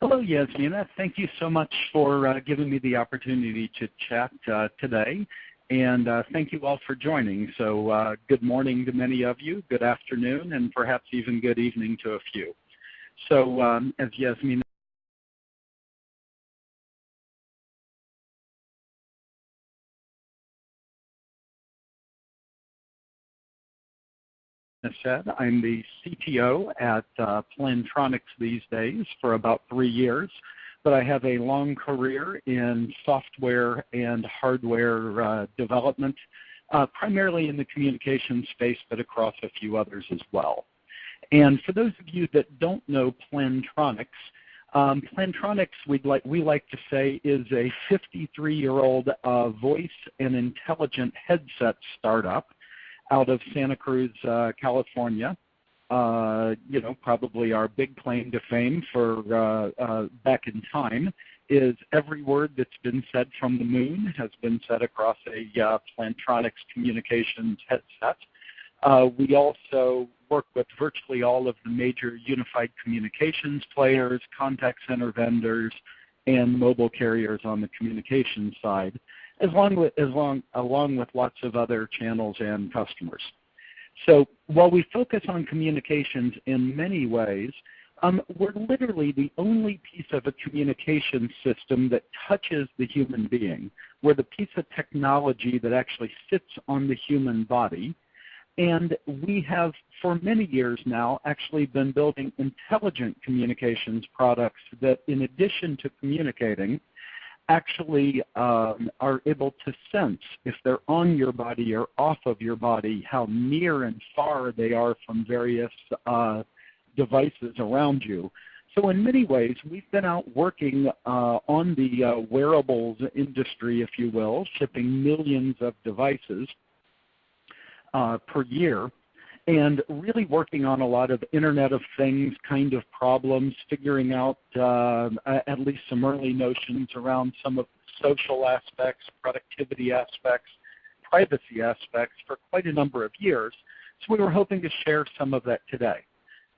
Hello, Yasmina. Thank you so much for giving me the opportunity to chat today. And thank you all for joining. So good morning to many of you, good afternoon, and perhaps even good evening to a few. So as Yasmina said, I'm the CTO at Plantronics these days for about 3 years, but I have a long career in software and hardware development, primarily in the communications space, but across a few others as well. And for those of you that don't know Plantronics, Plantronics, we like to say, is a 53-year-old voice and intelligent headset startup out of Santa Cruz, California. Probably our big claim to fame for back in time is every word that's been said from the moon has been said across a Plantronics communications headset. We also work with virtually all of the major unified communications players, contact center vendors, and mobile carriers on the communications side, along with lots of other channels and customers. So while we focus on communications in many ways, we're literally the only piece of a communication system that touches the human being. We're the piece of technology that actually sits on the human body. And we have, for many years now, actually been building intelligent communications products that, in addition to communicating, actually are able to sense if they're on your body or off of your body, how near and far they are from various devices around you. So in many ways, we've been out working on the wearables industry, if you will, shipping millions of devices per year, and really working on a lot of Internet of Things kind of problems, figuring out at least some early notions around some of the social aspects, productivity aspects, privacy aspects for quite a number of years. So we were hoping to share some of that today.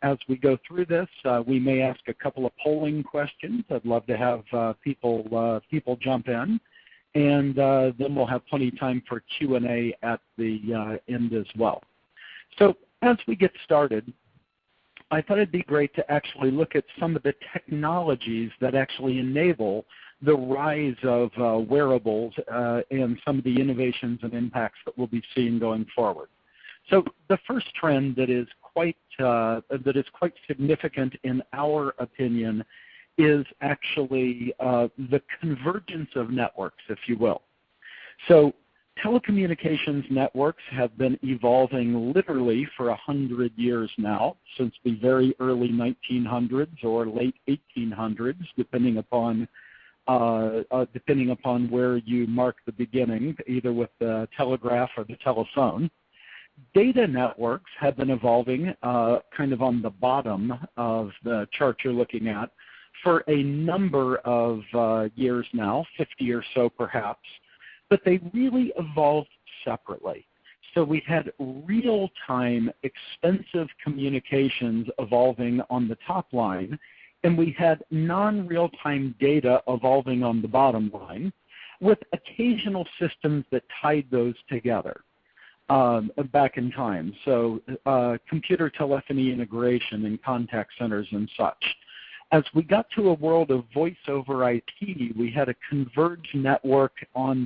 As we go through this, we may ask a couple of polling questions. I'd love to have people jump in. And then we'll have plenty of time for Q&A at the end as well. So as we get started, I thought it'd be great to actually look at some of the technologies that actually enable the rise of wearables and some of the innovations and impacts that we'll be seeing going forward. So the first trend that is quite significant in our opinion is actually the convergence of networks, if you will. So telecommunications networks have been evolving literally for 100 years now, since the very early 1900s or late 1800s, depending upon where you mark the beginning, either with the telegraph or the telephone. Data networks have been evolving kind of on the bottom of the chart you're looking at for a number of years now, 50 or so perhaps, but they really evolved separately. So we had real-time, expensive communications evolving on the top line, and we had non-real-time data evolving on the bottom line, with occasional systems that tied those together back in time. So computer telephony integration in contact centers and such. As we got to a world of voice over IP, we had a converged network on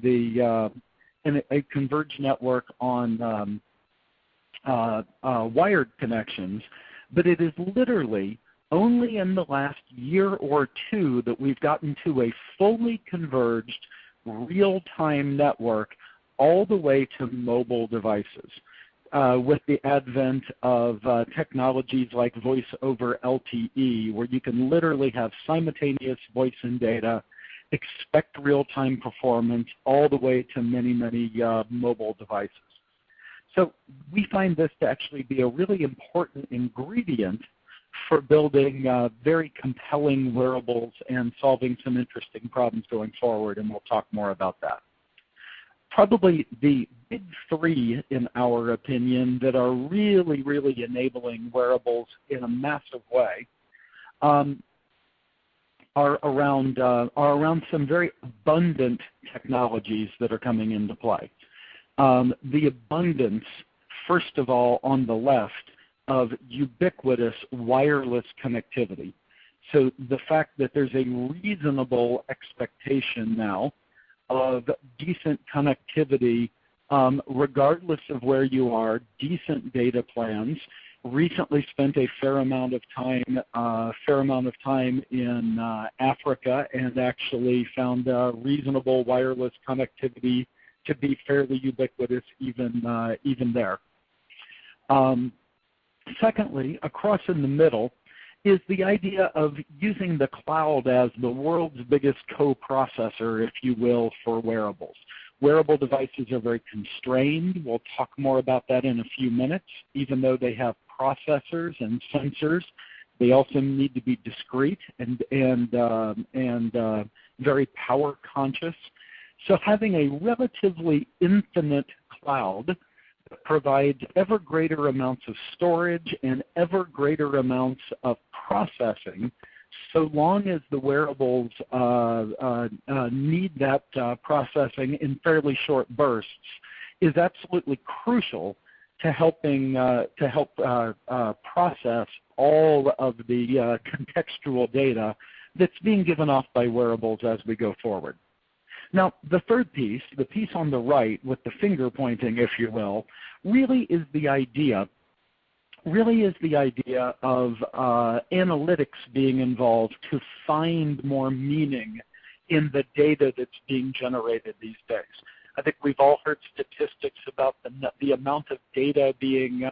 wired connections, but it is literally only in the last year or two that we've gotten to a fully converged real-time network all the way to mobile devices. With the advent of technologies like voice over LTE, where you can literally have simultaneous voice and data, expect real-time performance all the way to many, many mobile devices. So we find this to actually be a really important ingredient for building very compelling wearables and solving some interesting problems going forward, and we'll talk more about that. Probably the big three, in our opinion, that are really, really enabling wearables in a massive way are around some very abundant technologies that are coming into play. The abundance, first of all, on the left, of ubiquitous wireless connectivity. So the fact that there's a reasonable expectation now of decent connectivity regardless of where you are, decent data plans. Recently spent a fair amount of time in Africa, and actually found reasonable wireless connectivity to be fairly ubiquitous even there. Secondly, across in the middle is the idea of using the cloud as the world's biggest co-processor, if you will, for wearables. Wearable devices are very constrained. We'll talk more about that in a few minutes. Even though they have processors and sensors, they also need to be discrete and very power conscious. So having a relatively infinite cloud that provides ever greater amounts of storage and ever greater amounts of processing, so long as the wearables need that processing in fairly short bursts, is absolutely crucial to help process all of the contextual data that's being given off by wearables as we go forward. Now, the third piece, the piece on the right with the finger pointing, if you will, really is the idea of analytics being involved to find more meaning in the data that's being generated these days. I think we've all heard statistics about the amount of data being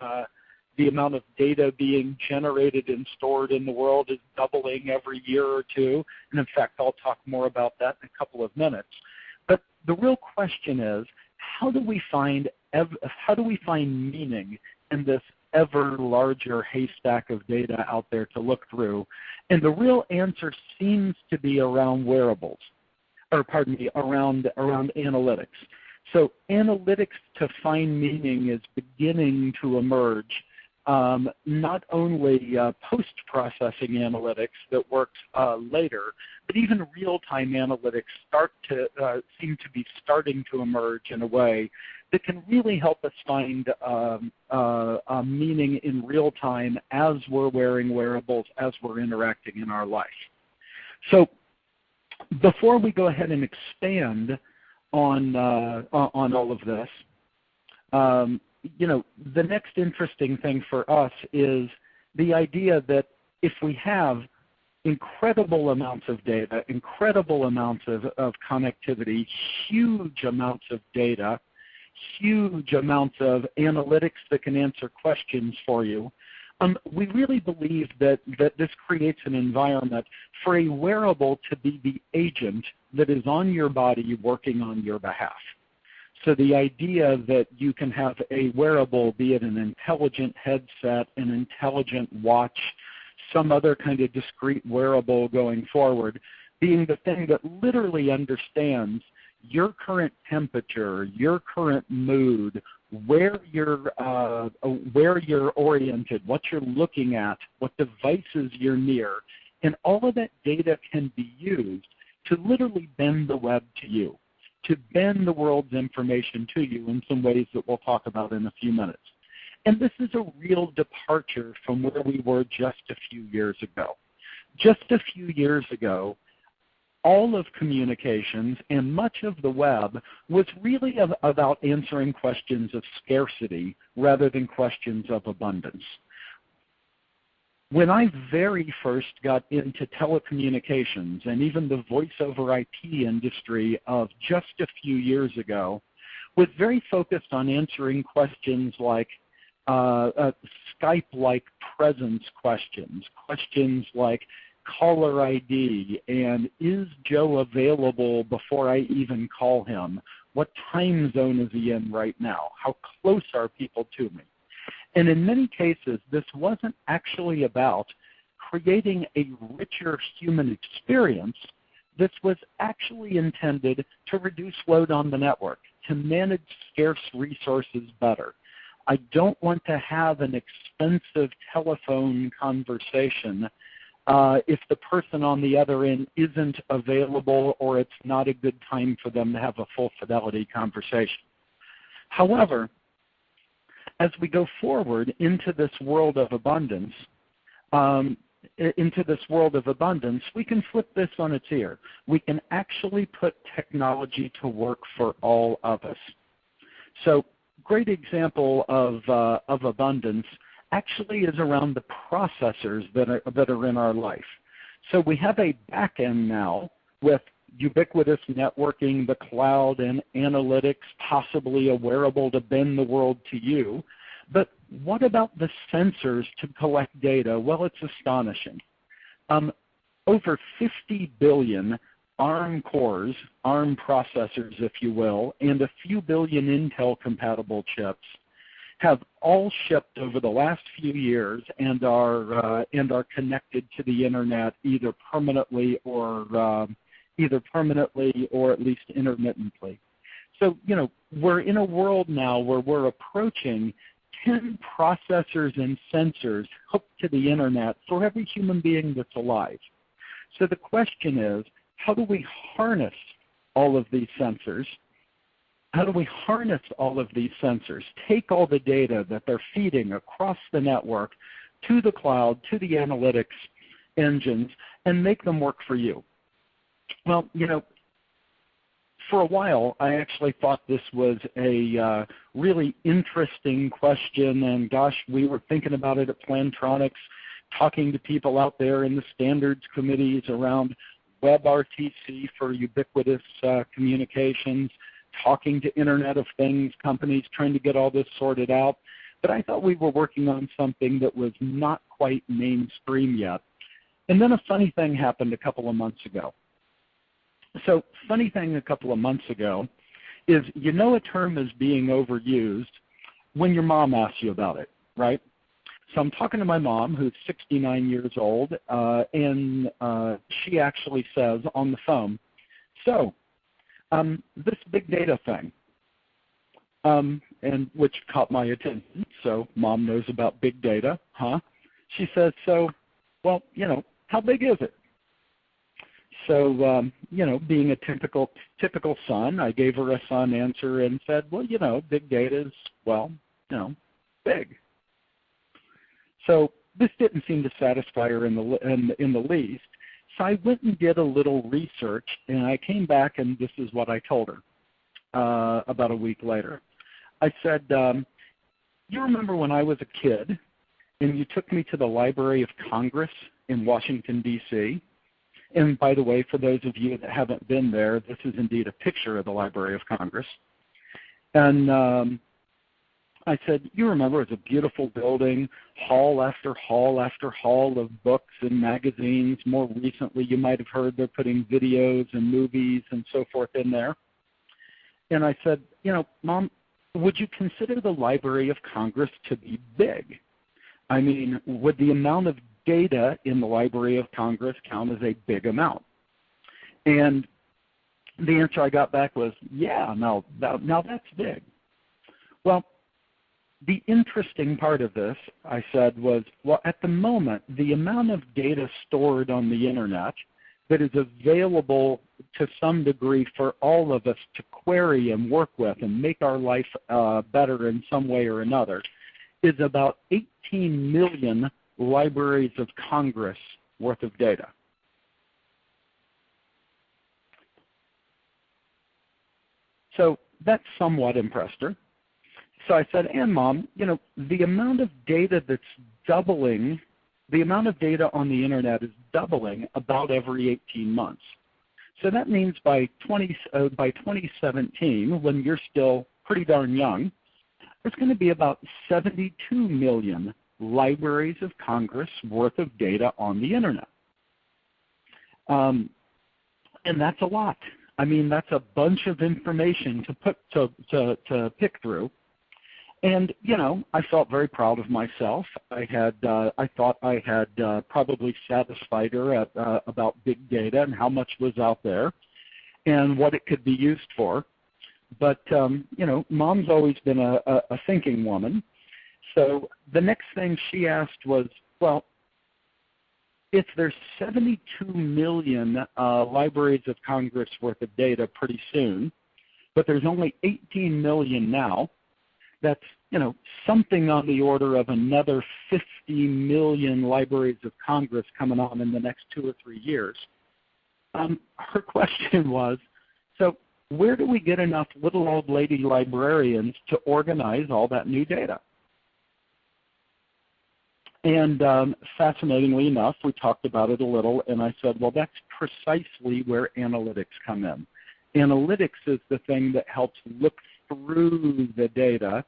generated and stored in the world is doubling every year or two, and in fact, I'll talk more about that in a couple of minutes. But the real question is, how do we find meaning in this ever larger haystack of data out there to look through? And the real answer seems to be around wearables, around analytics. So analytics to find meaning is beginning to emerge. Not only post-processing analytics that works later, but even real-time analytics seem to be starting to emerge in a way that can really help us find meaning in real time as we're wearing wearables, as we're interacting in our life. So before we go ahead and expand on all of this, the next interesting thing for us is the idea that if we have incredible amounts of data, incredible amounts of connectivity, huge amounts of data, huge amounts of analytics that can answer questions for you, we really believe that this creates an environment for a wearable to be the agent that is on your body working on your behalf. So the idea that you can have a wearable, be it an intelligent headset, an intelligent watch, some other kind of discrete wearable going forward, being the thing that literally understands your current temperature, your current mood, where you're oriented, what you're looking at, what devices you're near, and all of that data can be used to literally bend the web to you, to bend the world's information to you in some ways that we'll talk about in a few minutes. And this is a real departure from where we were just a few years ago. Just a few years ago, all of communications and much of the web was really about answering questions of scarcity rather than questions of abundance. When I very first got into telecommunications and even the voice over IP industry of just a few years ago, was very focused on answering questions like Skype-like presence questions, questions like caller ID and is Joe available before I even call him? What time zone is he in right now? How close are people to me? And in many cases, this wasn't actually about creating a richer human experience. This was actually intended to reduce load on the network, to manage scarce resources better. I don't want to have an expensive telephone conversation if the person on the other end isn't available or it's not a good time for them to have a full fidelity conversation. However, as we go forward into this world of abundance, we can flip this on its ear. We can actually put technology to work for all of us. So, great example of abundance actually is around the processors that are in our life. So we have a back end now with ubiquitous networking, the cloud, and analytics, possibly a wearable to bend the world to you. But what about the sensors to collect data? Well, it's astonishing. Over 50 billion ARM cores, ARM processors, if you will, and a few billion Intel-compatible chips have all shipped over the last few years and are connected to the internet either permanently or at least intermittently. So, you know, we're in a world now where we're approaching 10 processors and sensors hooked to the internet for every human being that's alive. So the question is, how do we harness all of these sensors? How do we harness all of these sensors, take all the data that they're feeding across the network to the cloud, to the analytics engines, and make them work for you? Well, you know, for a while, I actually thought this was a really interesting question, and gosh, we were thinking about it at Plantronics, talking to people out there in the standards committees around WebRTC for ubiquitous communications, talking to Internet of Things companies, trying to get all this sorted out. But I thought we were working on something that was not quite mainstream yet. And then a funny thing happened a couple of months ago. So funny thing a couple of months ago is, you know, a term is being overused when your mom asks you about it, right? So I'm talking to my mom, who's 69 years old, and she actually says on the phone, so this big data thing, and which caught my attention. So mom knows about big data, huh? She says, so, well, you know, how big is it? So, you know, being a typical son, I gave her a son answer and said, well, you know, big data is, well, you know, big. So this didn't seem to satisfy her in the least. So I went and did a little research, and I came back, and this is what I told her about a week later. I said, you remember when I was a kid, and you took me to the Library of Congress in Washington, D.C.? And by the way, for those of you that haven't been there, this is indeed a picture of the Library of Congress. And I said, you remember, it's a beautiful building, hall after hall after hall of books and magazines. More recently, you might have heard they're putting videos and movies and so forth in there. And I said, you know, Mom, would you consider the Library of Congress to be big? I mean, would the amount of data in the Library of Congress count as a big amount? And the answer I got back was, yeah, now that's big. Well, the interesting part of this, I said, was, well, at the moment, the amount of data stored on the internet that is available to some degree for all of us to query and work with and make our life better in some way or another is about 18 million Libraries of Congress worth of data. So that somewhat impressed her. So I said, and Mom, you know, the amount of data that's doubling, the amount of data on the internet is doubling about every 18 months. So that means by 2017, when you're still pretty darn young, there's going to be about 72 million Libraries of Congress worth of data on the internet. And that's a lot. I mean, that's a bunch of information to pick through. And, you know, I felt very proud of myself. I thought I had probably satisfied her at, about big data and how much was out there and what it could be used for. But, you know, Mom's always been a thinking woman. So the next thing she asked was, well, if there's 72 million Libraries of Congress worth of data pretty soon, but there's only 18 million now, that's something on the order of another 50 million Libraries of Congress coming on in the next 2 or 3 years. Her question was, so where do we get enough little old lady librarians to organize all that new data? And fascinatingly enough, we talked about it a little, and I said, well, that's precisely where analytics come in. Analytics is the thing that helps look through the data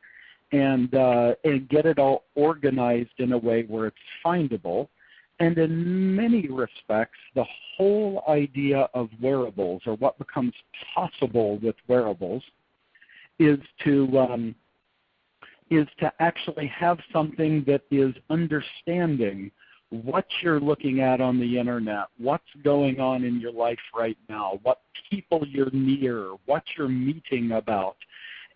and get it all organized in a way where it's findable. And in many respects, the whole idea of wearables, or what becomes possible with wearables, is to actually have something that is understanding what you're looking at on the internet, what's going on in your life right now, what people you're near, what you're meeting about.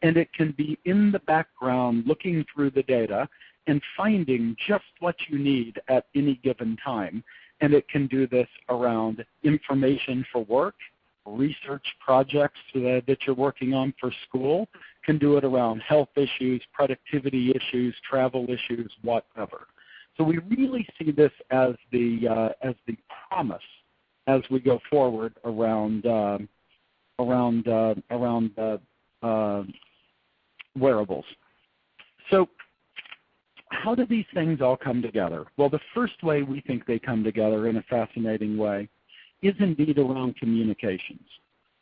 And it can be in the background looking through the data and finding just what you need at any given time. And it can do this around information for work, research projects that you're working on for school, can do it around health issues, productivity issues, travel issues, whatever. So we really see this as the promise as we go forward around wearables. So how do these things all come together? Well, the first way we think they come together in a fascinating way is indeed around communications.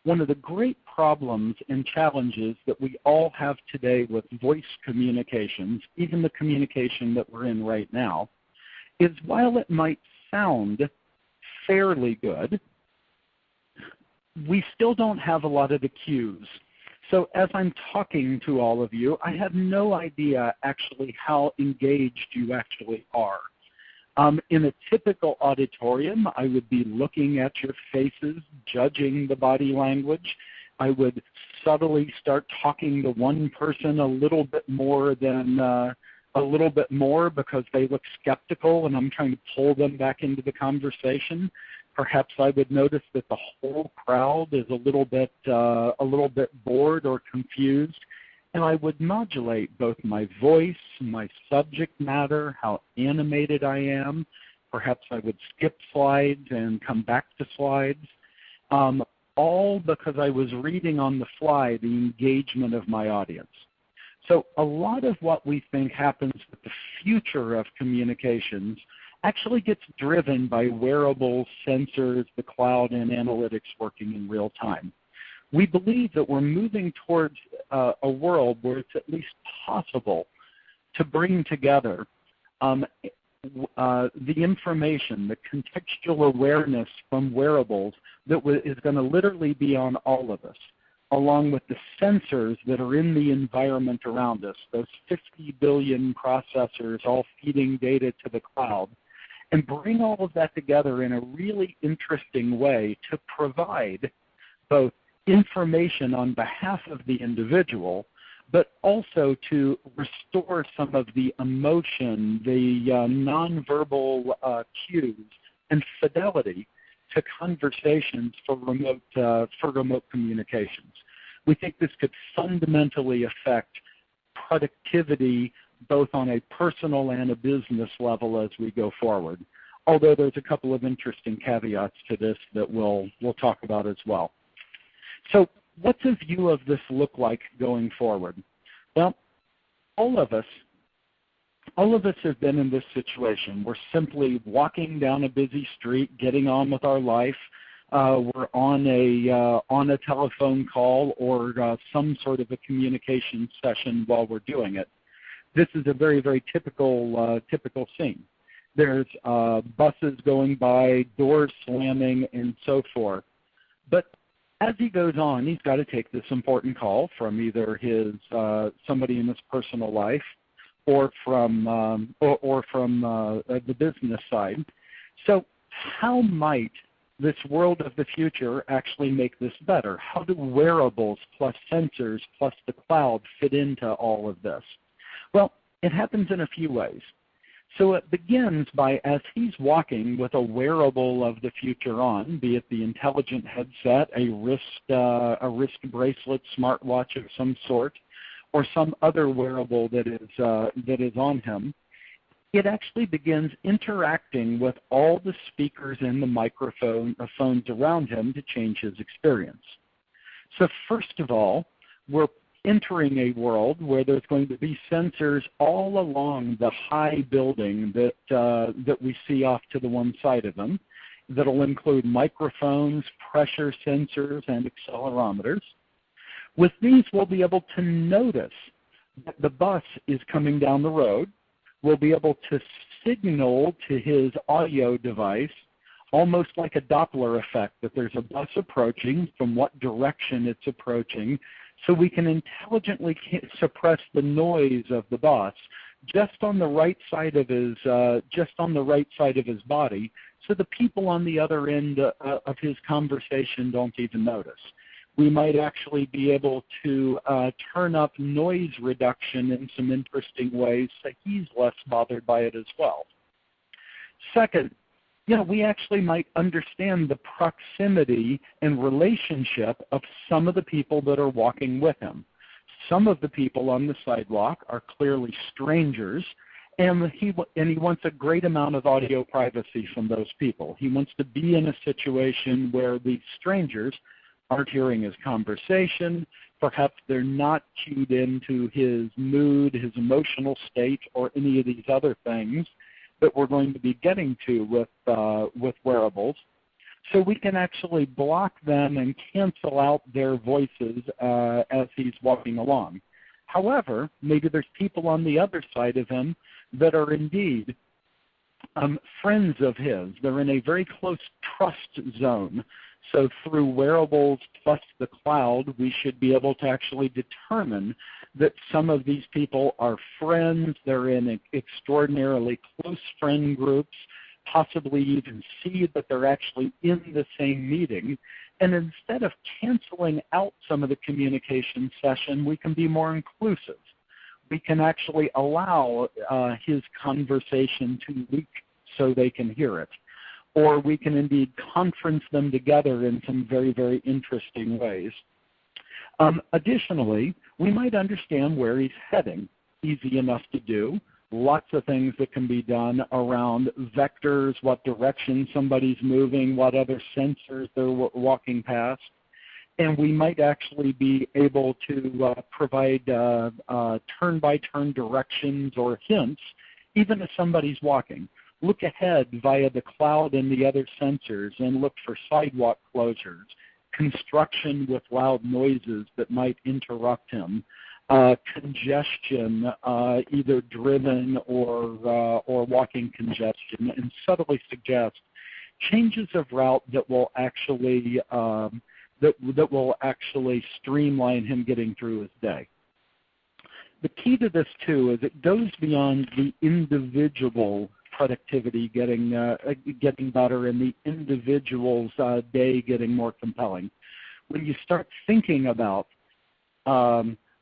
One of the great problems and challenges that we all have today with voice communications, even the communication that we're in right now, is while it might sound fairly good, we still don't have a lot of the cues. So as I'm talking to all of you, I have no idea actually how engaged you actually are. In a typical auditorium, I would be looking at your faces, judging the body language. I would subtly start talking to one person a little bit more because they look skeptical and I'm trying to pull them back into the conversation. Perhaps I would notice that the whole crowd is a little bit bored or confused, and I would modulate both my voice, my subject matter, how animated I am. Perhaps I would skip slides and come back to slides, all because I was reading on the fly the engagement of my audience. So a lot of what we think happens with the future of communications actually gets driven by wearables, sensors, the cloud, and analytics working in real time. We believe that we're moving towards a world where it's at least possible to bring together the information, the contextual awareness from wearables that is going to literally be on all of us, along with the sensors that are in the environment around us, those 50 billion processors all feeding data to the cloud, and bring all of that together in a really interesting way to provide both information on behalf of the individual, but also to restore some of the emotion, the nonverbal cues, and fidelity to conversations for remote communications. We think this could fundamentally affect productivity both on a personal and a business level as we go forward, although there's a couple of interesting caveats to this that we'll talk about as well. So what's a view of this look like going forward? Well, all of us have been in this situation. We're simply walking down a busy street, getting on with our life. We're on a telephone call or some sort of a communication session while we're doing it. This is a very, very typical scene. There's buses going by, doors slamming, and so forth. But as he goes on, he's got to take this important call from either somebody in his personal life or from the business side. So how might this world of the future actually make this better? How do wearables plus sensors plus the cloud fit into all of this? Well, it happens in a few ways. So it begins by, as he's walking with a wearable of the future on, be it the intelligent headset, a wrist bracelet, smartwatch of some sort, or some other wearable that is on him, it actually begins interacting with all the speakers and the microphones around him to change his experience. So first of all, we're entering a world where there's going to be sensors all along the high building that we see off to the one side of them. That'll include microphones, pressure sensors, and accelerometers. With these, we'll be able to notice that the bus is coming down the road. We'll be able to signal to his audio device, almost like a Doppler effect, that there's a bus approaching, from what direction it's approaching, so we can intelligently suppress the noise of the bus just on the right side of his body, so the people on the other end of his conversation don't even notice. We might actually be able to turn up noise reduction in some interesting ways so he's less bothered by it as well. Second, we actually might understand the proximity and relationship of some of the people that are walking with him. Some of the people on the sidewalk are clearly strangers, and he wants a great amount of audio privacy from those people. He wants to be in a situation where the strangers aren't hearing his conversation. Perhaps they're not cued into his mood, his emotional state, or any of these other things that we're going to be getting to with wearables. So we can actually block them and cancel out their voices as he's walking along. However, maybe there's people on the other side of him that are indeed friends of his. They're in a very close trust zone. So through wearables plus the cloud, we should be able to actually determine that some of these people are friends. They're in extraordinarily close friend groups, possibly even see that they're actually in the same meeting. And instead of canceling out some of the communication session, we can be more inclusive. We can actually allow his conversation to leak so they can hear it. Or we can indeed conference them together in some very, very interesting ways. Additionally, we might understand where he's heading. Easy enough to do. Lots of things that can be done around vectors, what direction somebody's moving, what other sensors they're walking past. And we might actually be able to provide turn-by-turn directions or hints, even if somebody's walking. Look ahead via the cloud and the other sensors and look for sidewalk closures, construction with loud noises that might interrupt him, congestion, either driven or walking congestion, and subtly suggest changes of route that will actually streamline him getting through his day. The key to this too is it goes beyond the individual productivity getting better and the individual's day getting more compelling. When you start thinking about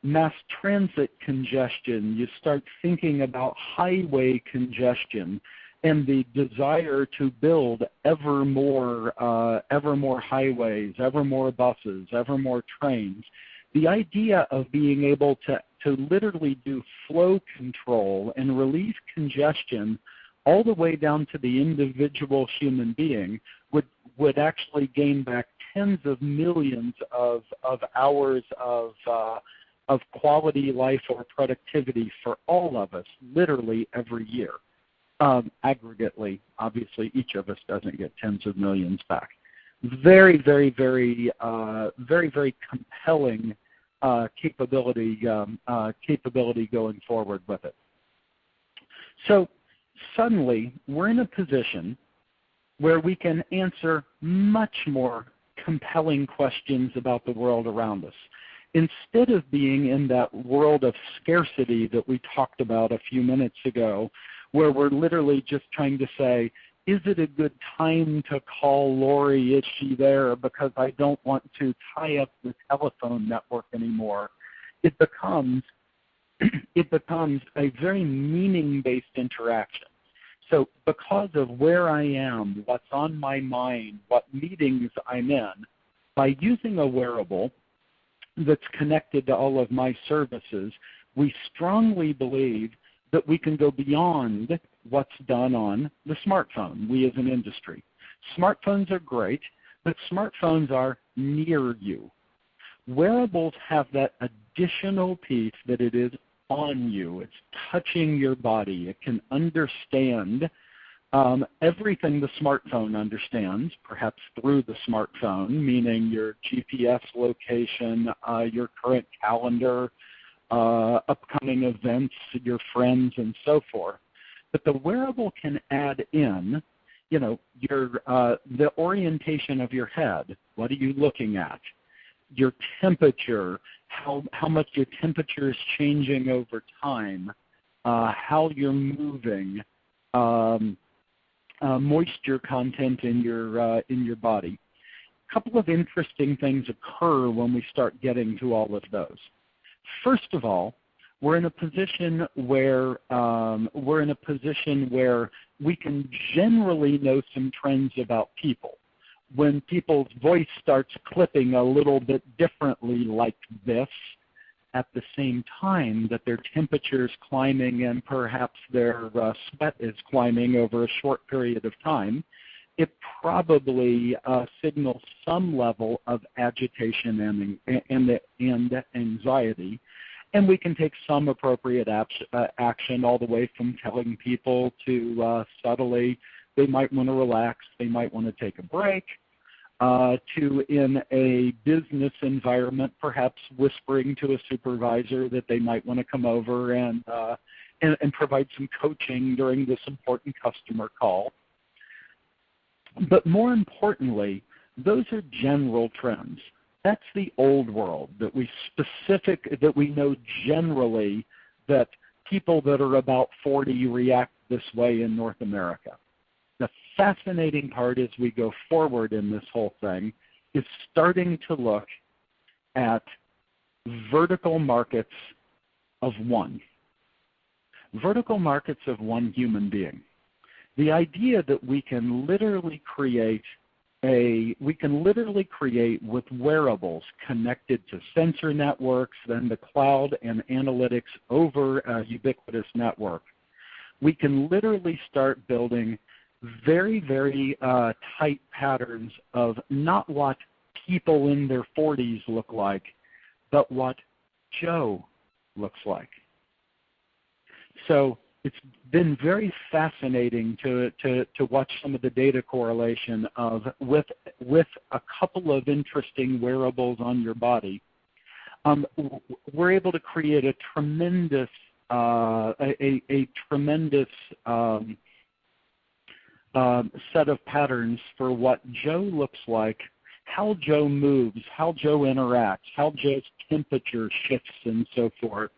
mass transit congestion, you start thinking about highway congestion and the desire to build ever more highways, ever more buses, ever more trains. The idea of being able to literally do flow control and relieve congestion all the way down to the individual human being would actually gain back tens of millions of hours of quality life or productivity for all of us, literally every year. Aggregately, obviously, each of us doesn't get tens of millions back. Very, very, very, very, very compelling capability going forward with it. So suddenly, we're in a position where we can answer much more compelling questions about the world around us. Instead of being in that world of scarcity that we talked about a few minutes ago, where we're literally just trying to say, is it a good time to call Lori? Is she there? Because I don't want to tie up the telephone network anymore. It becomes a very meaning-based interaction. So because of where I am, what's on my mind, what meetings I'm in, by using a wearable that's connected to all of my services, we strongly believe that we can go beyond what's done on the smartphone, we as an industry. Smartphones are great, but smartphones are near you. Wearables have that additional piece that it is on you. It's touching your body. It can understand everything the smartphone understands, perhaps through the smartphone, meaning your GPS location, your current calendar, upcoming events, your friends, and so forth. But the wearable can add in, you know, the orientation of your head. What are you looking at? Your temperature, how much your temperature is changing over time, how you're moving, moisture content in your body. A couple of interesting things occur when we start getting to all of those. First of all, we're in a position where we can generally know some trends about people. When people's voice starts clipping a little bit differently like this, at the same time that their temperature is climbing and perhaps their sweat is climbing over a short period of time, it probably signals some level of agitation and anxiety. And we can take some appropriate action, all the way from telling people to subtly they might want to relax, they might want to take a break, to in a business environment perhaps whispering to a supervisor that they might want to come over and provide some coaching during this important customer call. But more importantly, those are general trends. That's the old world that we know generally that people that are about 40 react this way in North America. The fascinating part as we go forward in this whole thing is starting to look at vertical markets of one. Vertical markets of one human being. The idea that we can literally create with wearables connected to sensor networks, then the cloud and analytics over a ubiquitous network. We can literally start building very, very tight patterns of not what people in their 40s look like, but what Joe looks like. So it's been very fascinating to watch some of the data correlation of with a couple of interesting wearables on your body. We're able to create a tremendous set of patterns for what Joe looks like, how Joe moves, how Joe interacts, how Joe's temperature shifts, and so forth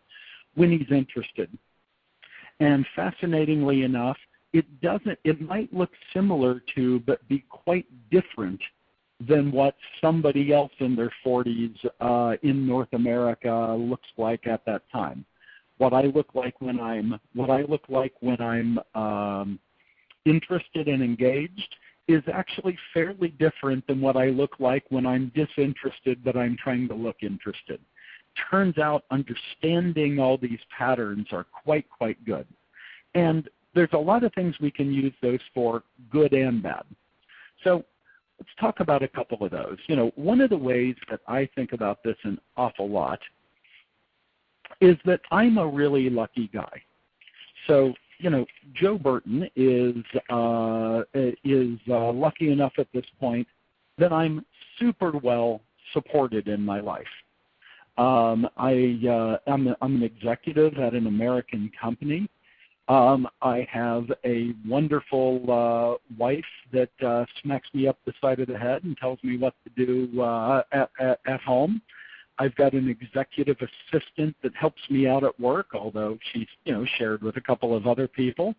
when he's interested. And fascinatingly enough, it might look similar to, but be quite different than what somebody else in their 40s in North America looks like at that time. What I look like when I'm interested and engaged is actually fairly different than what I look like when I'm disinterested but I'm trying to look interested. Turns out understanding all these patterns are quite good. And there's a lot of things we can use those for, good and bad. So let's talk about a couple of those. You know, one of the ways that I think about this an awful lot is that I'm a really lucky guy. So, you know, Joe Burton is lucky enough at this point that I'm super well supported in my life. I'm an executive at an American company. I have a wonderful wife that smacks me up the side of the head and tells me what to do at home. I've got an executive assistant that helps me out at work, although she's shared with a couple of other people.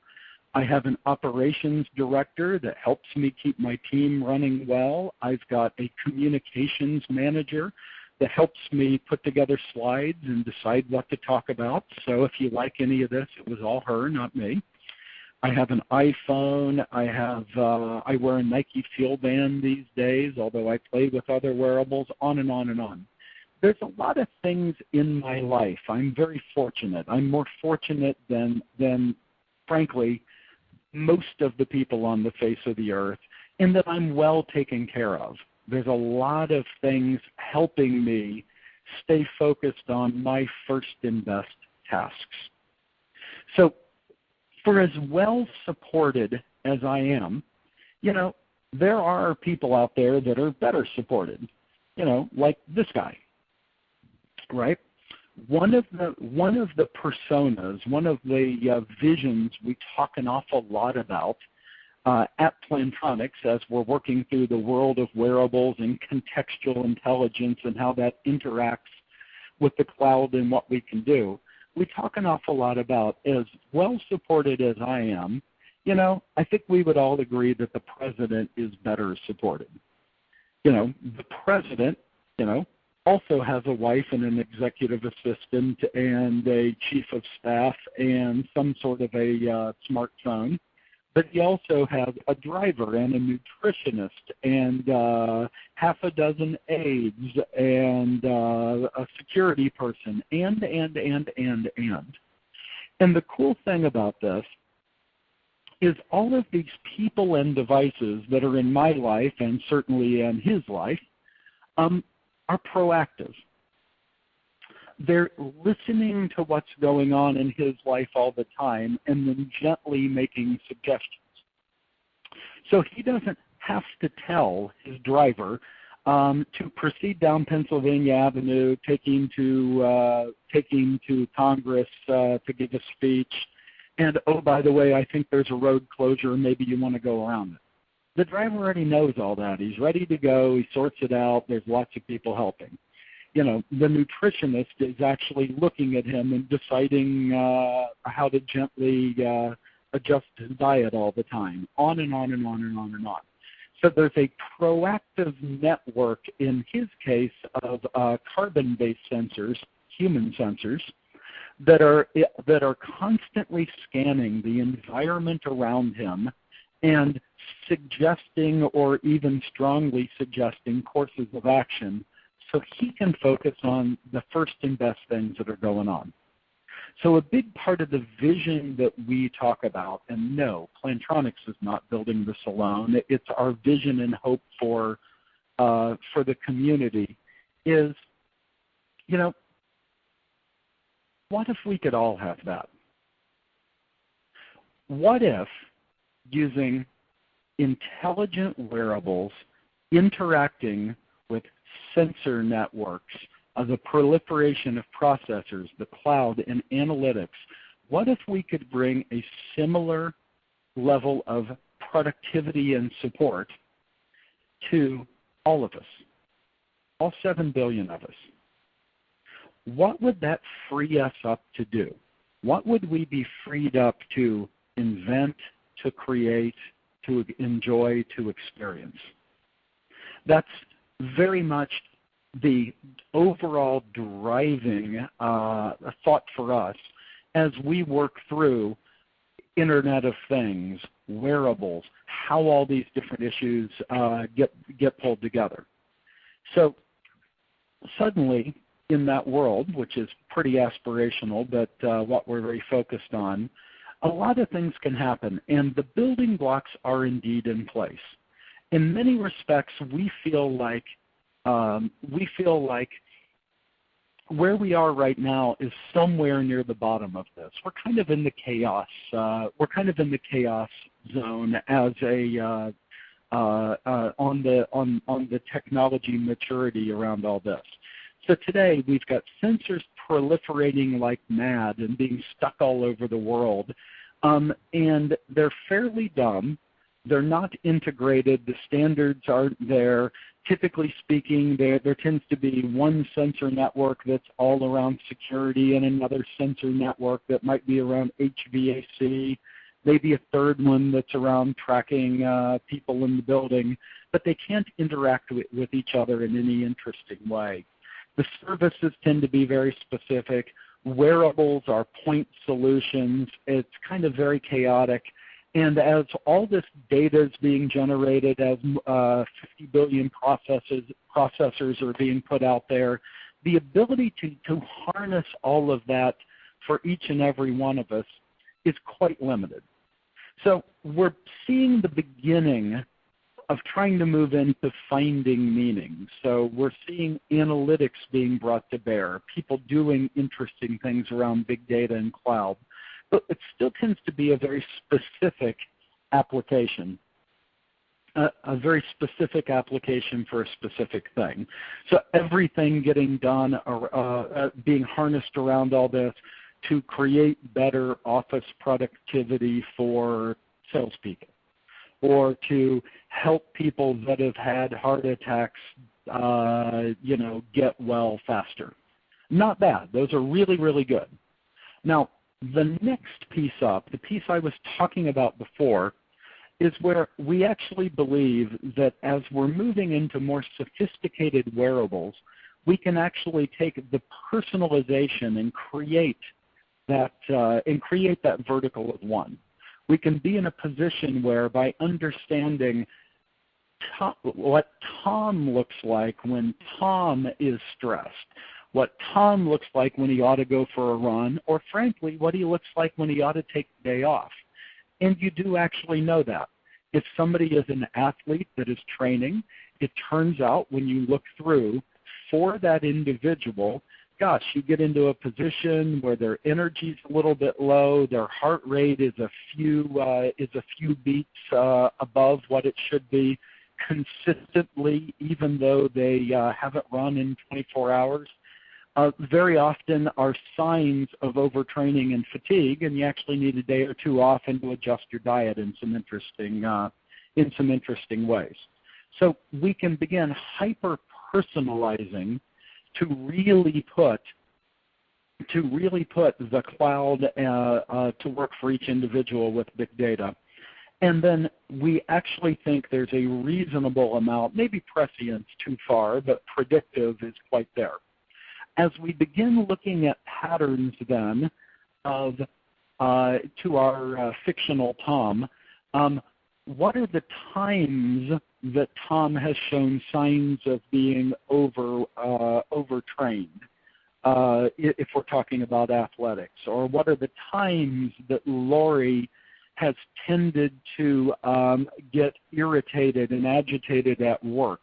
I have an operations director that helps me keep my team running well. I've got a communications manager that helps me put together slides and decide what to talk about. So if you like any of this, it was all her, not me. I have an iPhone. I wear a Nike Field Band these days, although I play with other wearables, on and on and on. There's a lot of things in my life. I'm very fortunate. I'm more fortunate than frankly, most of the people on the face of the earth, in that I'm well taken care of. There's a lot of things helping me stay focused on my first and best tasks. So for as well supported as I am, there are people out there that are better supported, like this guy, right? One of the personas, one of the visions we talk an awful lot about at Plantronics as we're working through the world of wearables and contextual intelligence and how that interacts with the cloud and what we can do, we talk an awful lot about, as well supported as I am, I think we would all agree that the president is better supported. The president, also has a wife and an executive assistant and a chief of staff and some sort of a smartphone, but he also has a driver and a nutritionist and half a dozen aides and a security person and. And the cool thing about this is all of these people and devices that are in my life and certainly in his life are proactive. They're listening to what's going on in his life all the time and then gently making suggestions. So he doesn't have to tell his driver to proceed down Pennsylvania Avenue, taking to Congress to give a speech, and, oh, by the way, I think there's a road closure, maybe you want to go around it. The driver already knows all that. He's ready to go. He sorts it out. There's lots of people helping. The nutritionist is actually looking at him and deciding how to gently adjust his diet all the time, on and on and on and on and on. So there's a proactive network, in his case, of carbon-based sensors, human sensors, that are constantly scanning the environment around him and suggesting or even strongly suggesting courses of action so he can focus on the first and best things that are going on. So a big part of the vision that we talk about, and no, Plantronics is not building this alone, it's our vision and hope for the community, is, what if we could all have that? What if, using intelligent wearables interacting with sensor networks, the proliferation of processors, the cloud, and analytics, what if we could bring a similar level of productivity and support to all of us, all 7 billion of us? What would that free us up to do? What would we be freed up to invent, to create, to enjoy, to experience? That's very much the overall driving thought for us as we work through Internet of Things, wearables, how all these different issues get pulled together. So suddenly, in that world, which is pretty aspirational, but what we're very focused on, a lot of things can happen, and the building blocks are indeed in place. In many respects, we feel like where we are right now is somewhere near the bottom of this. We're kind of in the chaos. We're kind of in the chaos zone as a on the technology maturity around all this. So today we've got sensors proliferating like mad and being stuck all over the world, and they're fairly dumb. They're not integrated. The standards aren't there. Typically speaking, there tends to be one sensor network that's all around security and another sensor network that might be around HVAC, maybe a third one that's around tracking people in the building, but they can't interact with each other in any interesting way. The services tend to be very specific. Wearables are point solutions. It's kind of very chaotic. And as all this data is being generated, as 50 billion processors are being put out there, the ability to harness all of that for each and every one of us is quite limited. So we're seeing the beginning of trying to move into finding meaning. So we're seeing analytics being brought to bear, people doing interesting things around big data and cloud. But it still tends to be a very specific application, a very specific application for a specific thing. So everything getting done, being harnessed around all this to create better office productivity for salespeople, or to help people that have had heart attacks, get well faster. Not bad. Those are really, really good. Now, the next piece up, the piece I was talking about before, is where we actually believe that as we're moving into more sophisticated wearables, we can actually take the personalization and create that vertical of one. We can be in a position where, by understanding what Tom looks like when Tom is stressed, what Tom looks like when he ought to go for a run, or frankly, what he looks like when he ought to take the day off. And you do actually know that. If somebody is an athlete that is training, it turns out when you look through for that individual, gosh, you get into a position where their energy's a little bit low, their heart rate is a few beats above what it should be consistently, even though they haven't run in 24 hours. Very often are signs of overtraining and fatigue, and you actually need a day or two off and to adjust your diet in some interesting ways. So we can begin hyper-personalizing to really put the cloud to work for each individual with big data. And then we actually think there's a reasonable amount, maybe prescient's too far, but predictive is quite there. As we begin looking at patterns then of to our fictional Tom, what are the times that Tom has shown signs of being overtrained, if we're talking about athletics? Or what are the times that Lori has tended to get irritated and agitated at work?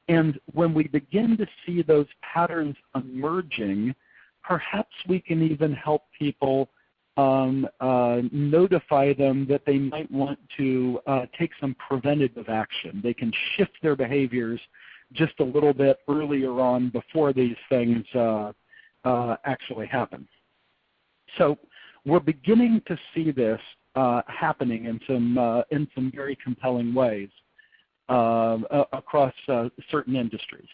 And when we begin to see those patterns emerging, perhaps we can even help people notify them that they might want to take some preventative action. They can shift their behaviors just a little bit earlier on before these things actually happen. So we're beginning to see this happening in some very compelling ways across certain industries.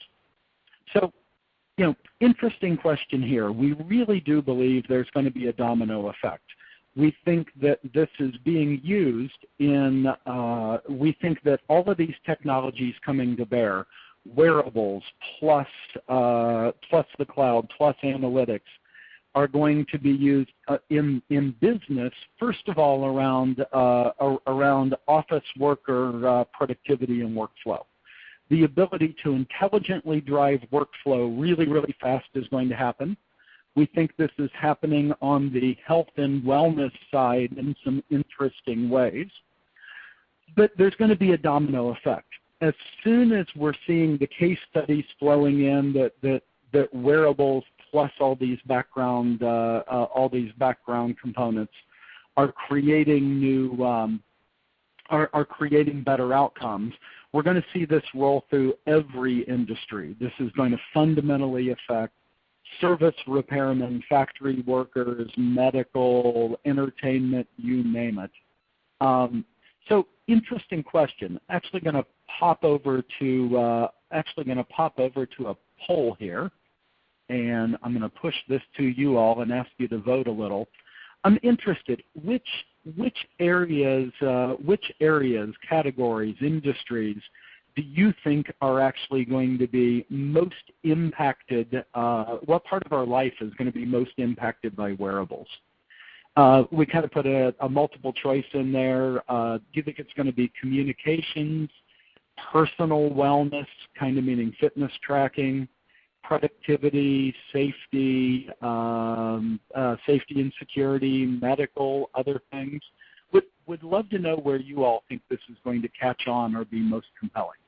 So, interesting question here. We really do believe there's going to be a domino effect. We think that this is being used in, we think that all of these technologies coming to bear, wearables plus the cloud plus analytics, are going to be used in business, first of all, around office worker productivity and workflow. The ability to intelligently drive workflow really, really fast is going to happen. We think this is happening on the health and wellness side in some interesting ways. But there's going to be a domino effect. As soon as we're seeing the case studies flowing in that wearables plus all these background components are creating creating better outcomes, we're going to see this roll through every industry. This is going to fundamentally affect service repairmen, factory workers, medical, entertainment, you name it. So interesting question. Actually going to pop over to a poll here, and I'm going to push this to you all and ask you to vote a little. I'm interested. Which areas, categories, industries do you think are actually going to be most impacted? What part of our life is going to be most impacted by wearables? We kind of put a multiple choice in there. Do you think it's going to be communications, personal wellness, kind of meaning fitness tracking, productivity, safety, safety and security, medical, other things? Would love to know where you all think this is going to catch on or be most compelling.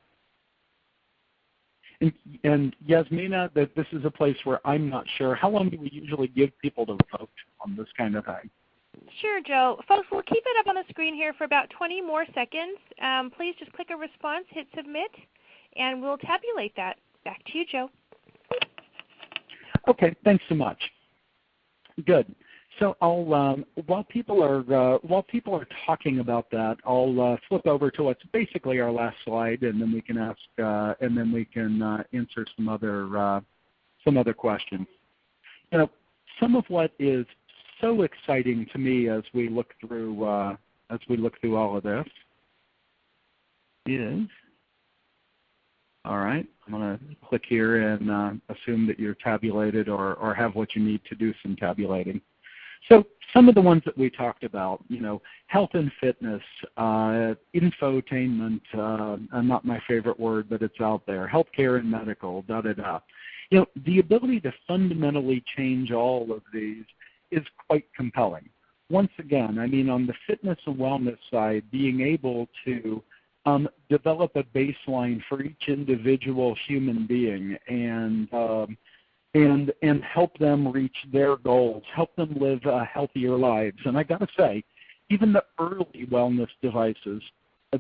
And Yasmina, that this is a place where I'm not sure. How long do we usually give people to vote on this kind of thing? Sure, Joe. Folks, we'll keep it up on the screen here for about 20 more seconds. Please just click a response, hit submit, and we'll tabulate that. Back to you, Joe. Okay, thanks so much. Good. So I'll, while people are talking about that, I'll flip over to what's basically our last slide, and then we can ask, answer some other questions. You know, some of what is so exciting to me as we look through all of this is, all right, I'm going to click here and assume that you're tabulated or have what you need to do some tabulating. So some of the ones that we talked about, you know, health and fitness, infotainment, not my favorite word, but it's out there, healthcare and medical, da-da-da. You know, the ability to fundamentally change all of these is quite compelling. Once again, I mean, on the fitness and wellness side, being able to develop a baseline for each individual human being and help them reach their goals, help them live healthier lives. And I got to say, even the early wellness devices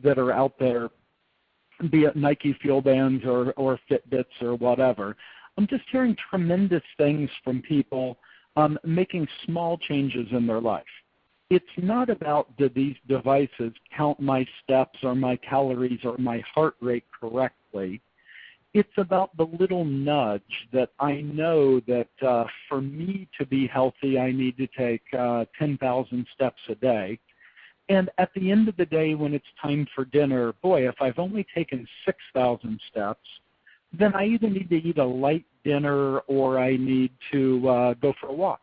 that are out there, be it Nike Fuel Bands or Fitbits or whatever, I'm just hearing tremendous things from people making small changes in their life. It's not about, do these devices count my steps or my calories or my heart rate correctly. It's about the little nudge that I know that for me to be healthy, I need to take 10,000 steps a day. And at the end of the day, when it's time for dinner, boy, if I've only taken 6,000 steps, then I either need to eat a light dinner or I need to go for a walk.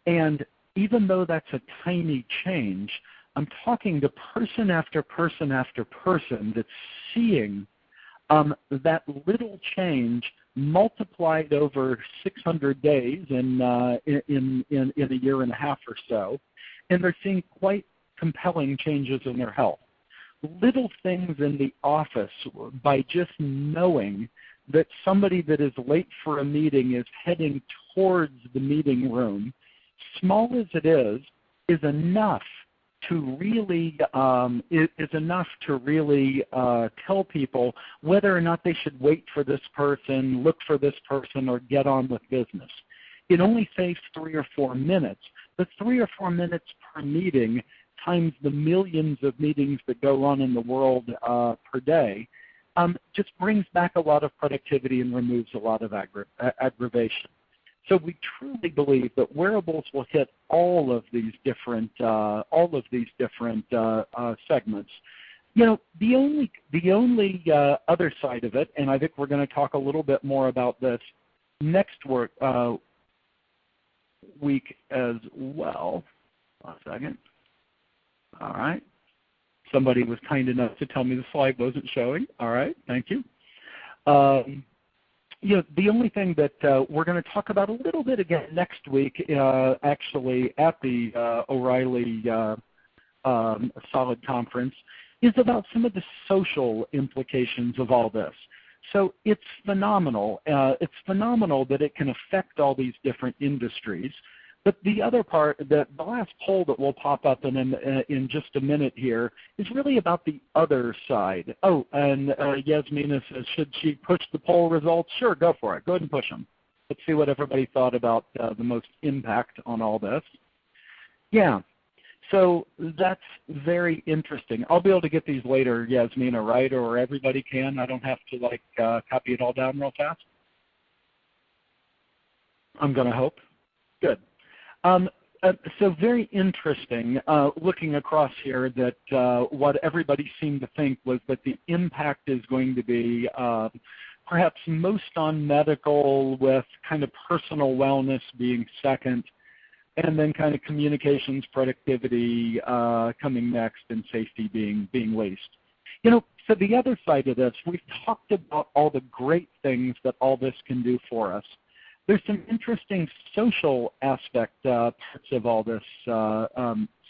And even though that's a tiny change, I'm talking to person after person after person that's seeing that little change multiplied over 600 days in a year and a half or so, and they're seeing quite compelling changes in their health. Little things in the office, by just knowing that somebody that is late for a meeting is heading towards the meeting room, small as it is enough to really tell people whether or not they should wait for this person, look for this person, or get on with business. It only saves 3 or 4 minutes, but 3 or 4 minutes per meeting times the millions of meetings that go on in the world per day just brings back a lot of productivity and removes a lot of aggravation. So we truly believe that wearables will hit all of these different segments. You know, the only other side of it, and I think we're going to talk a little bit more about this next week as well. One second. All right. Somebody was kind enough to tell me the slide wasn't showing. All right. Thank you. You know, the only thing that we're going to talk about a little bit again next week, actually at the O'Reilly Solid Conference, is about some of the social implications of all this. So it's phenomenal. It's phenomenal that it can affect all these different industries. But the other part, the last poll that will pop up in just a minute here is really about the other side. Oh, and Yasmina says, should she push the poll results? Sure, go for it. Go ahead and push them. Let's see what everybody thought about the most impact on all this. Yeah, so that's very interesting. I'll be able to get these later, Yasmina, right? Or everybody can. I don't have to, like, copy it all down real fast. I'm going to hope. Good. So very interesting looking across here that what everybody seemed to think was that the impact is going to be perhaps most on medical, with kind of personal wellness being second. and then kind of communications, productivity coming next, and safety being least. So the other side of this, we've talked about all the great things that all this can do for us. There's some interesting social aspect parts of all this,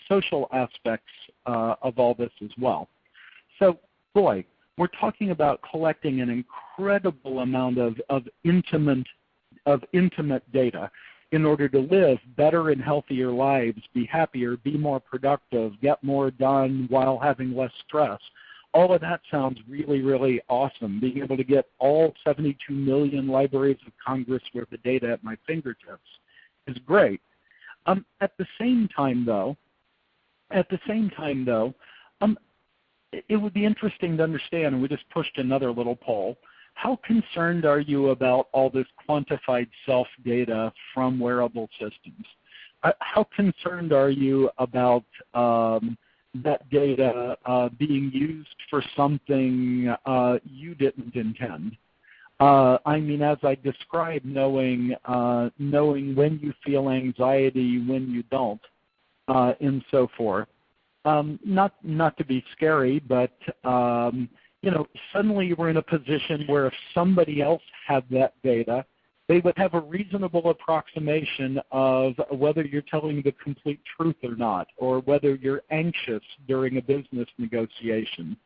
social aspects of all this as well. So, boy, we're talking about collecting an incredible amount of intimate data in order to live better and healthier lives, be happier, be more productive, get more done while having less stress. All of that sounds really, really awesome. Being able to get all 72 million libraries of Congress worth of data at my fingertips is great. At the same time, though, it would be interesting to understand, and we just pushed another little poll, how concerned are you about all this quantified self-data from wearable systems? How concerned are you about that data being used for something you didn't intend? I mean, as I described, knowing when you feel anxiety, when you don't, and so forth. Not to be scary, but suddenly we're in a position where if somebody else had that data, they would have a reasonable approximation of whether you're telling the complete truth or not, or whether you're anxious during a business negotiation.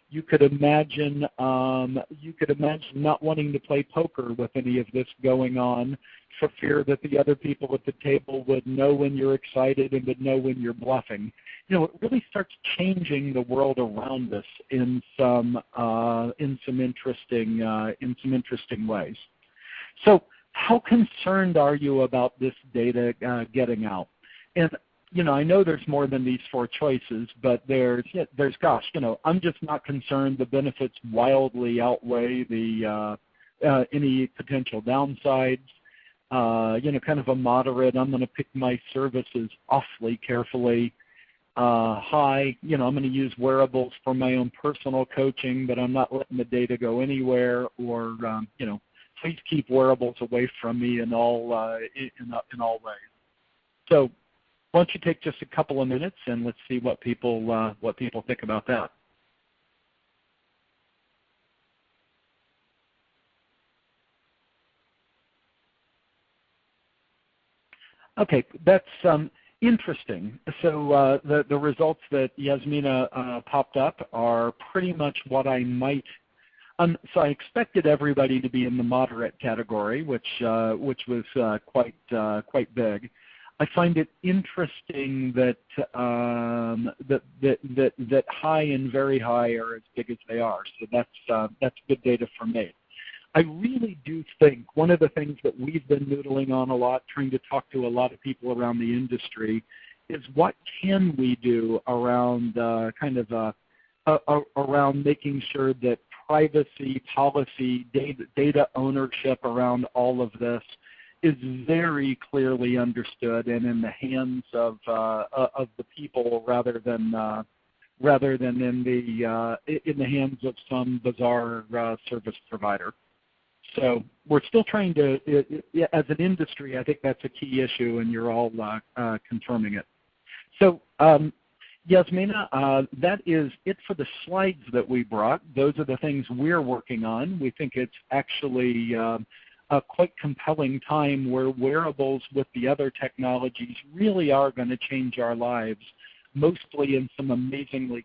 You could imagine not wanting to play poker with any of this going on for fear that the other people at the table would know when you're excited and would know when you're bluffing. It really starts changing the world around us in some interesting ways. So, how concerned are you about this data getting out? And I know there's more than these four choices, but there's gosh, I'm just not concerned. The benefits wildly outweigh the any potential downsides. Kind of a moderate. I'm going to pick my services awfully carefully. High. I'm going to use wearables for my own personal coaching, but I'm not letting the data go anywhere. Or please keep wearables away from me in all ways. So, why don't you take just a couple of minutes and let's see what people think about that. Okay, that's interesting. So the results that Yasmina popped up are pretty much what I might. So I expected everybody to be in the moderate category, which was quite big. I find it interesting that that high and very high are as big as they are. So that's good data for me. I really do think one of the things that we've been noodling on a lot, trying to talk to a lot of people around the industry, is what can we do around around making sure that privacy, policy, data ownership around all of this is very clearly understood and in the hands of the people rather than in the hands of some bizarre service provider. So we're still trying to, as an industry, I think that's a key issue, and you're all confirming it. So Yasmina, that is it for the slides that we brought. Those are the things we're working on. We think it's actually a quite compelling time where wearables with the other technologies really are going to change our lives, mostly in some amazingly